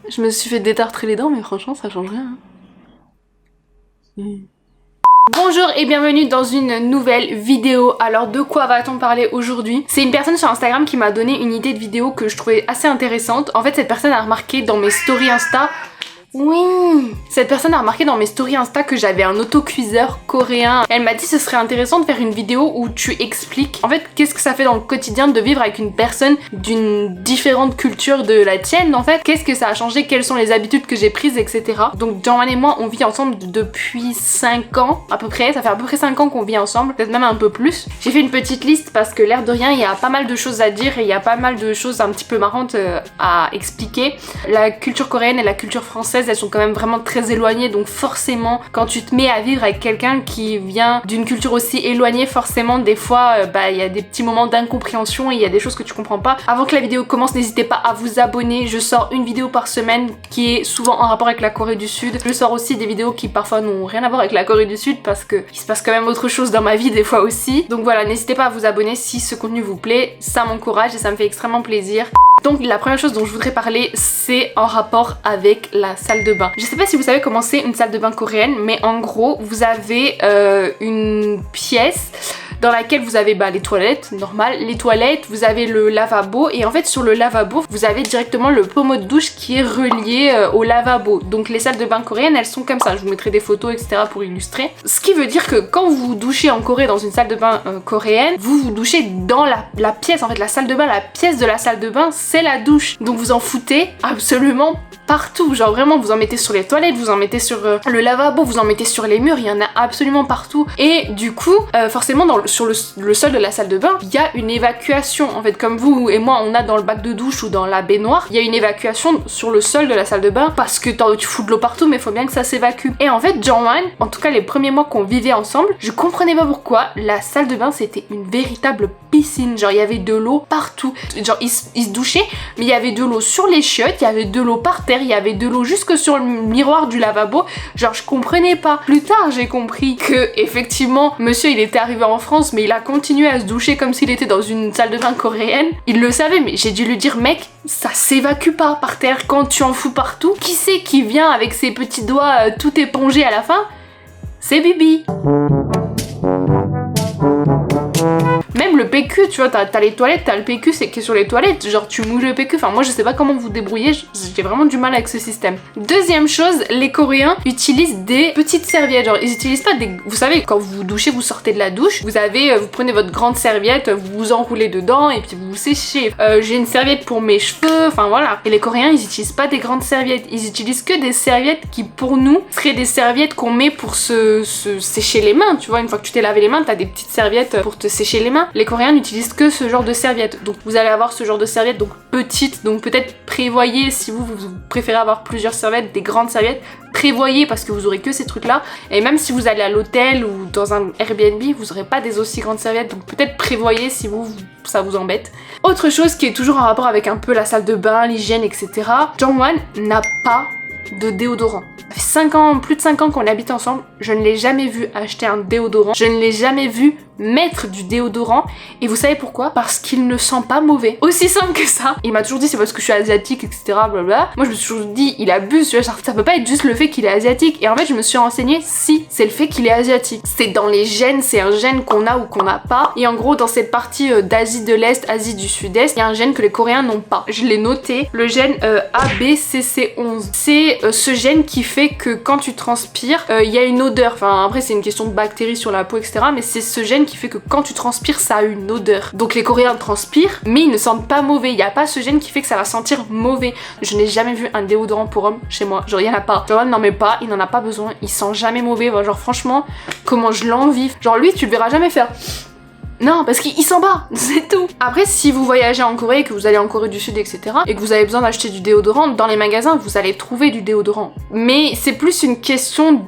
Je me suis fait détartrer les dents, mais franchement, ça change rien. Bonjour et bienvenue dans une nouvelle vidéo. Alors de quoi va-t-on parler aujourd'hui? C'est une personne sur Instagram qui m'a donné une idée de vidéo que je trouvais assez intéressante. En fait, cette personne a remarqué dans mes stories Insta... Oui, cette personne a remarqué dans mes stories Insta que j'avais un autocuiseur coréen. Elle m'a dit ce serait intéressant de faire une vidéo où tu expliques en fait qu'est-ce que ça fait dans le quotidien de vivre avec une personne d'une différente culture de la tienne en fait. Qu'est-ce que ça a changé, quelles sont les habitudes que j'ai prises, etc. Donc Jean-Wan et moi on vit ensemble depuis 5 ans à peu près, ça fait à peu près 5 ans qu'on vit ensemble, peut-être même un peu plus. J'ai fait une petite liste parce que l'air de rien il y a pas mal de choses à dire et il y a pas mal de choses un petit peu marrantes à expliquer. La culture coréenne et la culture française elles sont quand même vraiment très éloignées, donc forcément quand tu te mets à vivre avec quelqu'un qui vient d'une culture aussi éloignée, forcément des fois il y a des petits moments d'incompréhension et il y a des choses que tu comprends pas. Avant que la vidéo commence, n'hésitez pas à vous abonner, je sors une vidéo par semaine qui est souvent en rapport avec la Corée du Sud. Je sors aussi des vidéos qui parfois n'ont rien à voir avec la Corée du Sud parce que il se passe quand même autre chose dans ma vie des fois aussi. Donc voilà, n'hésitez pas à vous abonner si ce contenu vous plaît, ça m'encourage et ça me fait extrêmement plaisir. Donc la première chose dont je voudrais parler, c'est en rapport avec la salle de bain. Je sais pas si vous savez comment c'est une salle de bain coréenne, mais en gros, vous avez une pièce dans laquelle vous avez les toilettes, normal, les toilettes, vous avez le lavabo et en fait sur le lavabo, vous avez directement le pommeau de douche qui est relié au lavabo. Donc les salles de bain coréennes, elles sont comme ça, je vous mettrai des photos, etc. pour illustrer. Ce qui veut dire que quand vous vous douchez en Corée dans une salle de bain coréenne, vous vous douchez dans la pièce, en fait la salle de bain, la pièce de la salle de bain, c'est la douche. Donc vous en foutez absolument partout, genre vraiment vous en mettez sur les toilettes, vous en mettez sur le lavabo, vous en mettez sur les murs, il y en a absolument partout. Et du coup, forcément sur le sol de la salle de bain, il y a une évacuation. En fait, comme vous et moi, on a dans le bac de douche ou dans la baignoire, il y a une évacuation sur le sol de la salle de bain parce que tu fous de l'eau partout, mais il faut bien que ça s'évacue. Et en fait, Jean-Wan, en tout cas les premiers mois qu'on vivait ensemble, je comprenais pas pourquoi la salle de bain c'était une véritable piscine. Genre il y avait de l'eau partout. Genre il se douchait, mais il y avait de l'eau sur les chiottes, il y avait de l'eau par terre, il y avait de l'eau jusque sur le miroir du lavabo. Genre je comprenais pas. Plus tard j'ai compris que effectivement monsieur il était arrivé en France mais il a continué à se doucher comme s'il était dans une salle de bain coréenne. Il le savait mais j'ai dû lui dire mec ça s'évacue pas par terre quand tu en fous partout. Qui c'est qui vient avec ses petits doigts tout épongés à la fin? C'est Bibi. Même le PQ, tu vois, t'as les toilettes, t'as le PQ, c'est qui est sur les toilettes, genre tu mouilles le PQ, enfin moi je sais pas comment vous débrouillez, j'ai vraiment du mal avec ce système. Deuxième chose, les Coréens utilisent des petites serviettes, genre ils utilisent pas des... Vous savez, quand vous vous douchez, vous sortez de la douche, vous prenez votre grande serviette, vous vous enroulez dedans et puis vous vous séchez. J'ai une serviette pour mes cheveux, enfin voilà. Et les Coréens, ils utilisent pas des grandes serviettes, ils utilisent que des serviettes qui pour nous seraient des serviettes qu'on met pour se sécher les mains, tu vois, une fois que tu t'es lavé les mains, t'as des petites serviettes pour te sécher les mains. Les Coréens n'utilisent que ce genre de serviettes, donc vous allez avoir ce genre de serviettes donc petites, donc peut-être prévoyez si vous préférez avoir plusieurs serviettes, des grandes serviettes, prévoyez parce que vous aurez que ces trucs là, et même si vous allez à l'hôtel ou dans un Airbnb, vous aurez pas des aussi grandes serviettes, donc peut-être prévoyez si ça vous embête. Autre chose qui est toujours en rapport avec un peu la salle de bain, l'hygiène, etc. Jeong-Wan n'a pas de déodorant. Ça fait 5 ans, plus de 5 ans qu'on habite ensemble, je ne l'ai jamais vu acheter un déodorant, je ne l'ai jamais vu mettre du déodorant, et vous savez pourquoi? Parce qu'il ne sent pas mauvais. Aussi simple que ça. Il m'a toujours dit c'est parce que je suis asiatique, etc. Blablabla. Moi je me suis toujours dit il abuse, tu vois, genre, ça peut pas être juste le fait qu'il est asiatique. Et en fait je me suis renseignée, si, c'est le fait qu'il est asiatique. C'est dans les gènes, c'est un gène qu'on a ou qu'on n'a pas. Et en gros dans cette partie d'Asie de l'Est, Asie du Sud-Est, il y a un gène que les Coréens n'ont pas. Je l'ai noté, le gène ABCC11. C'est ce gène qui fait que quand tu transpires, il y a une odeur. Enfin après c'est une question de bactéries sur la peau, etc. Mais c'est ce gène qui fait que quand tu transpires, ça a une odeur. Donc les Coréens transpirent, mais ils ne sentent pas mauvais. Il n'y a pas ce gène qui fait que ça va sentir mauvais. Je n'ai jamais vu un déodorant pour homme chez moi. Genre il y en a pas. Genre n'en met pas, il n'en a pas besoin. Il sent jamais mauvais. Genre franchement, comment je l'envie. Genre lui, tu le verras jamais faire... Non, parce qu'il s'en bat, c'est tout. Après, si vous voyagez en Corée, que vous allez en Corée du Sud, etc., et que vous avez besoin d'acheter du déodorant, dans les magasins, vous allez trouver du déodorant. Mais c'est plus une question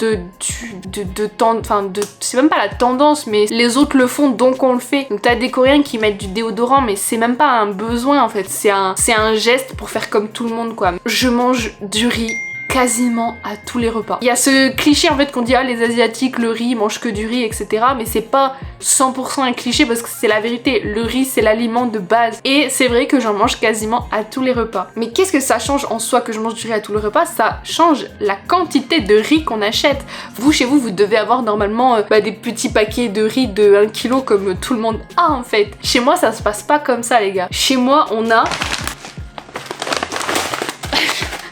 c'est même pas la tendance, mais les autres le font, donc on le fait. Donc t'as des Coréens qui mettent du déodorant, mais c'est même pas un besoin, en fait. C'est un geste pour faire comme tout le monde, quoi. Je mange du riz quasiment à tous les repas. Il y a ce cliché en fait qu'on dit ah les asiatiques le riz ils mangent que du riz etc, mais c'est pas 100% un cliché parce que c'est la vérité, le riz c'est l'aliment de base et c'est vrai que j'en mange quasiment à tous les repas. Mais qu'est-ce que ça change en soi que je mange du riz à tous les repas? Ça change la quantité de riz qu'on achète. Vous chez vous devez avoir normalement des petits paquets de riz de 1 kg comme tout le monde a en fait. Chez moi ça se passe pas comme ça les gars. Chez moi on a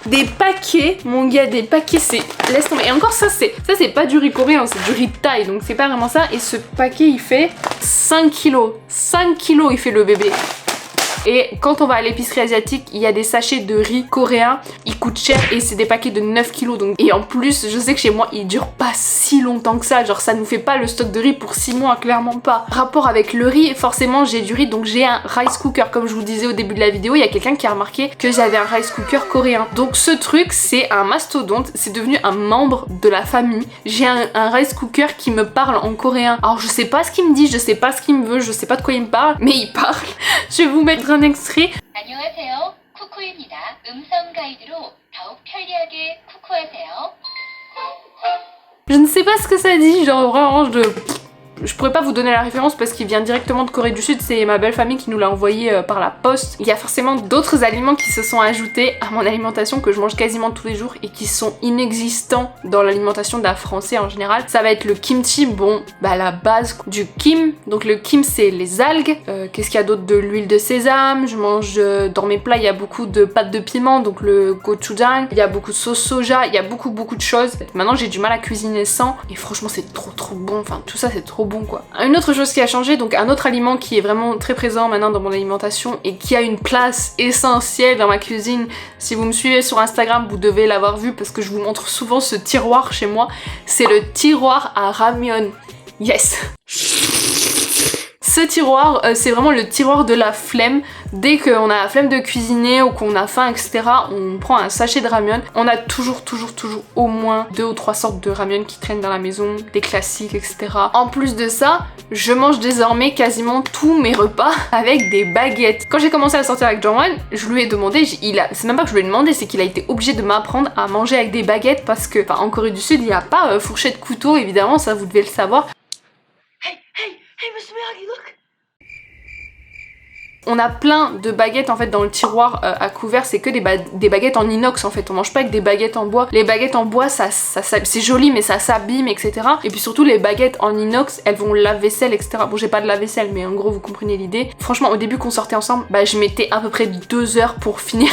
des paquets, mon gars, des paquets, c'est... Laisse tomber. Et encore ça c'est pas du riz coréen, c'est du riz thaï, donc c'est pas vraiment ça. Et ce paquet, il fait 5 kilos. 5 kilos, il fait le bébé. Et quand on va à l'épicerie asiatique, il y a des sachets de riz coréen, ils coûtent cher et c'est des paquets de 9 kilos. Donc... Et en plus, je sais que chez moi, ils durent pas si longtemps que ça. Genre, ça nous fait pas le stock de riz pour 6 mois, clairement pas. Rapport avec le riz, forcément, j'ai du riz, donc j'ai un rice cooker. Comme je vous disais au début de la vidéo, il y a quelqu'un qui a remarqué que j'avais un rice cooker coréen. Donc ce truc, c'est un mastodonte, c'est devenu un membre de la famille. J'ai un rice cooker qui me parle en coréen. Alors, je sais pas ce qu'il me dit, je sais pas ce qu'il me veut, je sais pas de quoi il me parle, mais il parle. Je vais vous mettre un extrait. 안녕하세요. 쿠쿠입니다. 음성 가이드로 더욱 편리하게 쿠쿠하세요. Je ne sais pas ce que ça dit, genre vraiment je pourrais pas vous donner la référence parce qu'il vient directement de Corée du Sud, c'est ma belle famille qui nous l'a envoyé par la poste. Il y a forcément d'autres aliments qui se sont ajoutés à mon alimentation que je mange quasiment tous les jours et qui sont inexistants dans l'alimentation d'un Français en général. Ça va être le kimchi, bon, bah la base du kim. Donc le kim c'est les algues. Qu'est-ce qu'il y a d'autre? De l'huile de sésame. Je mange dans mes plats, il y a beaucoup de pâtes de piment, donc le gochujang. Il y a beaucoup de sauce soja, il y a beaucoup de choses. Maintenant j'ai du mal à cuisiner sans et franchement c'est trop bon. Enfin tout ça c'est trop bon quoi. Une autre chose qui a changé, donc un autre aliment qui est vraiment très présent maintenant dans mon alimentation et qui a une place essentielle dans ma cuisine. Si vous me suivez sur Instagram, vous devez l'avoir vu parce que je vous montre souvent ce tiroir chez moi. C'est le tiroir à ramyeon. Yes! Ce tiroir, c'est vraiment le tiroir de la flemme. Dès qu'on a la flemme de cuisiner ou qu'on a faim, etc., on prend un sachet de ramyeon. On a toujours au moins 2 ou 3 sortes de ramyeon qui traînent dans la maison, des classiques, etc. En plus de ça, je mange désormais quasiment tous mes repas avec des baguettes. Quand j'ai commencé à sortir avec Jongwon, je lui ai demandé, c'est même pas que je lui ai demandé, c'est qu'il a été obligé de m'apprendre à manger avec des baguettes parce que, en Corée du Sud, il n'y a pas fourchette couteau, évidemment, ça vous devez le savoir. Hey, Monsieur Miyagi, look! On a plein de baguettes en fait dans le tiroir à couvert, c'est que des baguettes en inox en fait, on mange pas avec des baguettes en bois. Les baguettes en bois ça c'est joli mais ça s'abîme etc. Et puis surtout les baguettes en inox elles vont lave-vaisselle etc. Bon j'ai pas de lave-vaisselle mais en gros vous comprenez l'idée. Franchement au début qu'on sortait ensemble, bah je mettais à peu près 2 heures pour finir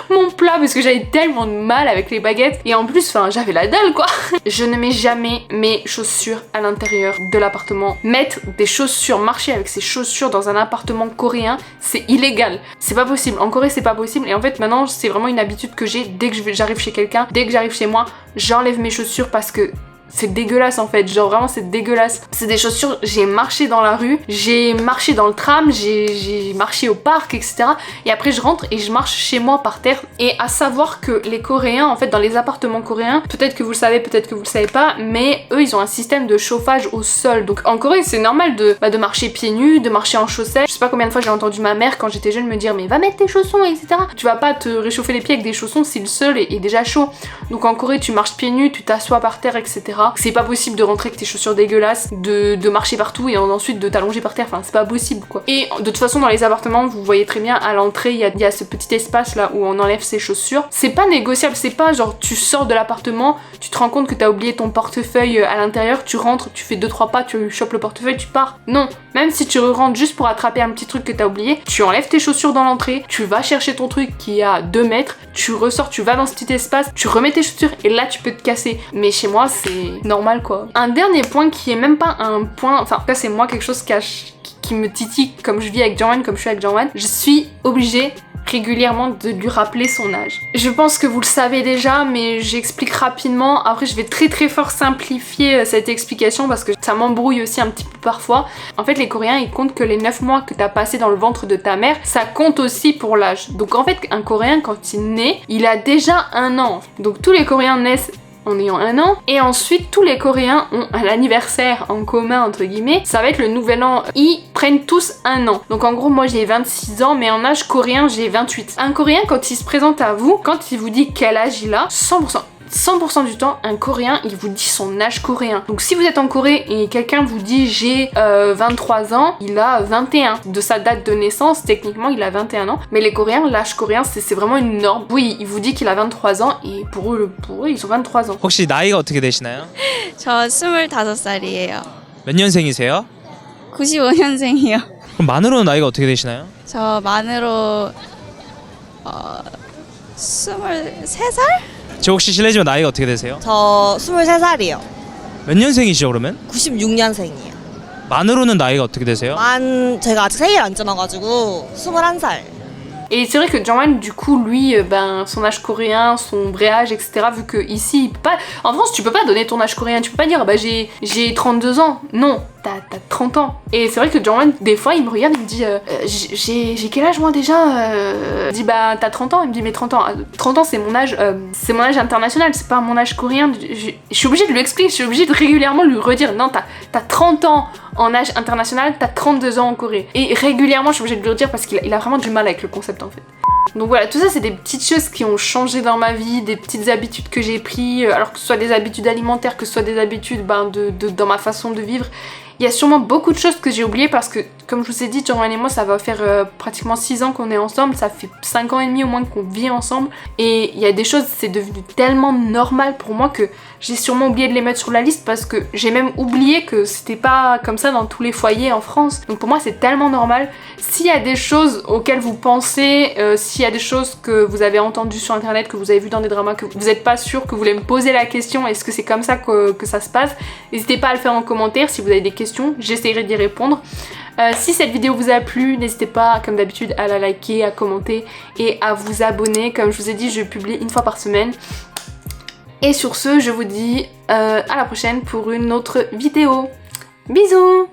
mon plat parce que j'avais tellement de mal avec les baguettes et en plus enfin j'avais la dalle quoi. Je ne mets jamais mes chaussures à l'intérieur de l'appartement. Mettre des chaussures, marcher avec ses chaussures dans un appartement coréen, c'est illégal, c'est pas possible. En Corée c'est pas possible et en fait maintenant c'est vraiment une habitude que j'ai. Dès que j'arrive chez quelqu'un, dès que j'arrive chez moi, j'enlève mes chaussures parce que c'est dégueulasse en fait, genre vraiment c'est dégueulasse. C'est des chaussures, j'ai marché dans la rue, j'ai marché dans le tram, j'ai marché au parc etc. Et après je rentre et je marche chez moi par terre. Et à savoir que les Coréens en fait dans les appartements coréens, peut-être que vous le savez, peut-être que vous le savez pas, mais eux ils ont un système de chauffage au sol. Donc en Corée c'est normal de marcher pieds nus, de marcher en chaussettes. Je sais pas combien de fois j'ai entendu ma mère quand j'étais jeune me dire mais va mettre tes chaussons etc. Tu vas pas te réchauffer les pieds avec des chaussons si le sol est déjà chaud. Donc en Corée tu marches pieds nus, tu t'assois par terre etc. C'est pas possible de rentrer avec tes chaussures dégueulasses, de marcher partout et ensuite de t'allonger par terre, enfin c'est pas possible quoi. Et de toute façon dans les appartements vous voyez très bien à l'entrée il y a ce petit espace là où on enlève ses chaussures. C'est pas négociable, c'est pas genre tu sors de l'appartement, tu te rends compte que t'as oublié ton portefeuille à l'intérieur, tu rentres, tu fais 2-3 pas, tu chopes le portefeuille, tu pars. Non, même si tu rentres juste pour attraper un petit truc que t'as oublié, tu enlèves tes chaussures dans l'entrée, tu vas chercher ton truc qui est à 2 mètres, tu ressors, tu vas dans ce petit espace, tu remets tes chaussures et là tu peux te casser. Mais chez moi c'est normal quoi. Un dernier point qui est même pas un point, enfin en tout cas c'est moi quelque chose qui me titille comme je vis avec Jongwon, comme je suis avec Jongwon, je suis obligée régulièrement de lui rappeler son âge. Je pense que vous le savez déjà mais j'explique rapidement, après je vais très fort simplifier cette explication parce que ça m'embrouille aussi un petit peu parfois. En fait les Coréens ils comptent que les 9 mois que t'as passé dans le ventre de ta mère, ça compte aussi pour l'âge. Donc en fait un Coréen quand il naît, il a déjà 1 an. Donc tous les Coréens naissent en ayant 1 an et ensuite tous les Coréens ont un anniversaire en commun entre guillemets, ça va être le nouvel an, ils prennent tous 1 an. Donc en gros moi j'ai 26 ans mais en âge coréen j'ai 28. Un Coréen quand il se présente à vous, quand il vous dit quel âge il a, 100% 100% du temps, un Coréen, il vous dit son âge coréen. Donc si vous êtes en Corée et quelqu'un vous dit j'ai 23 ans, il a 21. De sa date de naissance, techniquement, il a 21 ans. Mais les Coréens, l'âge coréen, c'est vraiment une norme. Oui, il vous dit qu'il a 23 ans et pour eux, ils ont 23 ans. 혹시 나이가 어떻게 되시나요? 저 25살이에요. 몇 년생이세요? 95년생이요. 그럼 만으로는 나이가 어떻게 되시나요? 저 만으로 23살? 저 혹시 실례지만 나이가 어떻게 되세요? 저 23살이요. 몇 년생이시죠 그러면? 96년생이에요. 만으로는 나이가 어떻게 되세요? 제가 아직 생일 안 지나가지고 21살. Et c'est vrai que Jongwan, du coup, lui, son âge coréen, son vrai âge, etc. Vu que ici, en France, tu peux pas donner ton âge coréen. Tu peux pas dire, bah j'ai 32 ans. Non, t'as 30 ans. Et c'est vrai que Jongwan, des fois, il me regarde, il me dit, j'ai quel âge moi déjà Je dis, bah t'as 30 ans. Il me dit, mais 30 ans. 30 ans, c'est mon âge international, c'est pas mon âge coréen. Je suis obligée de lui expliquer, je suis obligée de régulièrement lui redire, non, t'as 30 ans en âge international, t'as 32 ans en Corée. Et régulièrement, je suis obligée de lui redire parce qu'il a vraiment du mal avec le concept en fait. Donc voilà, tout ça c'est des petites choses qui ont changé dans ma vie, des petites habitudes que j'ai prises, alors que ce soit des habitudes alimentaires, que ce soit des habitudes dans ma façon de vivre. Il y a sûrement beaucoup de choses que j'ai oubliées parce que, comme je vous ai dit, Jongwan et moi, ça va faire pratiquement 6 ans qu'on est ensemble, ça fait 5 ans et demi au moins qu'on vit ensemble. Et il y a des choses, c'est devenu tellement normal pour moi que j'ai sûrement oublié de les mettre sur la liste parce que j'ai même oublié que c'était pas comme ça dans tous les foyers en France. Donc pour moi, c'est tellement normal. S'il y a des choses auxquelles vous pensez, s'il y a des choses que vous avez entendues sur internet, que vous avez vues dans des dramas, que vous n'êtes pas sûr, que vous voulez me poser la question, est-ce que c'est comme ça que ça se passe, n'hésitez pas à le faire en commentaire si vous avez des questions, j'essaierai d'y répondre. Si cette vidéo vous a plu, n'hésitez pas, comme d'habitude, à la liker, à commenter et à vous abonner. Comme je vous ai dit, je publie une fois par semaine. Et sur ce, je vous dis à la prochaine pour une autre vidéo. Bisous!